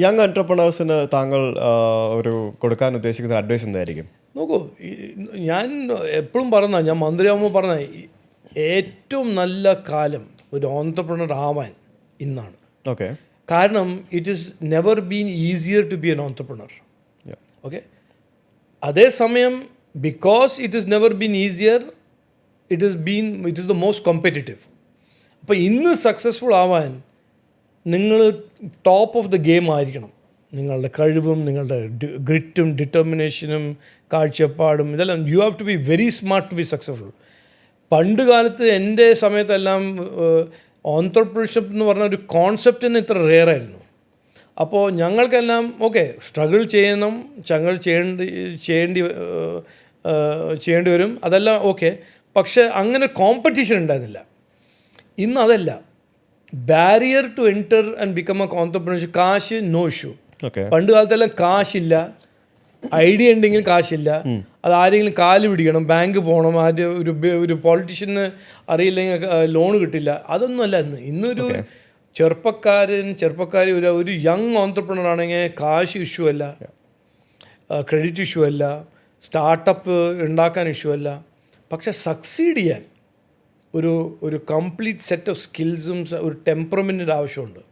Young എൻ്റർപ്രണേഴ്സിന് താങ്കൾ ഒരു കൊടുക്കാൻ ഉദ്ദേശിക്കുന്ന അഡ്വൈസ് എന്തായിരിക്കും? നോക്കൂ, ഞാൻ എപ്പോഴും ഞാൻ മന്ത്രിയാകുമ്പോൾ പറഞ്ഞ ഏറ്റവും നല്ല കാലം ഒരു ഓൺട്രപ്രണർ ആവാൻ ഇന്നാണ്. ഓക്കെ. കാരണം it is never been easier to be an entrepreneur. Okay. അതേസമയം because it is never been easier, it is the most competitive. അപ്പോൾ ഇന്ന് സക്സസ്ഫുൾ ആവാൻ നിങ്ങൾ ടോപ്പ് ഓഫ് ദ ഗെയിം ആയിരിക്കണം. നിങ്ങളുടെ കഴിവും നിങ്ങളുടെ ഗ്രിറ്റും ഡിറ്റർമിനേഷനും കാഴ്ചപ്പാടും ഇതെല്ലാം you have to be very smart to be successful. പണ്ട് കാലത്ത് എൻ്റെ സമയത്തെല്ലാം ഓൺട്രപ്രണർഷിപ്പ് എന്ന് പറഞ്ഞ ഒരു കോൺസെപ്റ്റിന് ഇത്ര റെയറായിരുന്നു. അപ്പോൾ ഞങ്ങൾക്കെല്ലാം ഓക്കെ സ്ട്രഗിൾ ചെയ്യണം, ചെയ്യേണ്ടി വരും, അതെല്ലാം ഓക്കെ. പക്ഷേ അങ്ങനെ കോമ്പറ്റീഷൻ ഉണ്ടായിരുന്നില്ല. ഇന്ന് അതല്ല. Barrier to enter and become a entrepreneurship, കാശ് നോ ഇഷ്യൂ. പണ്ട് കാലത്തെല്ലാം കാശില്ല, ഐഡിയ ഉണ്ടെങ്കിൽ കാശില്ല, അത് ആരെങ്കിലും കാല് പിടിക്കണം, ബാങ്ക് പോകണം, ആദ്യം ഒരു പൊളിറ്റീഷ്യന് അറിയില്ലെങ്കിൽ ലോൺ കിട്ടില്ല. അതൊന്നുമല്ല ഇന്നൊരു ചെറുപ്പക്കാരി ഒരു യങ് ഓൺട്രപ്രണർ ആണെങ്കിൽ കാശ് ഇഷ്യൂ അല്ല, ക്രെഡിറ്റ് ഇഷ്യൂ അല്ല, സ്റ്റാർട്ടപ്പ് ഉണ്ടാക്കാൻ ഇഷ്യൂ അല്ല. പക്ഷെ സക്സീഡ് ചെയ്യാൻ ഒരു കംപ്ലീറ്റ് സെറ്റ് ഓഫ് സ്കിൽസും ഒരു ടെമ്പറമെൻറ്റിൻ്റെ ആവശ്യമുണ്ട്.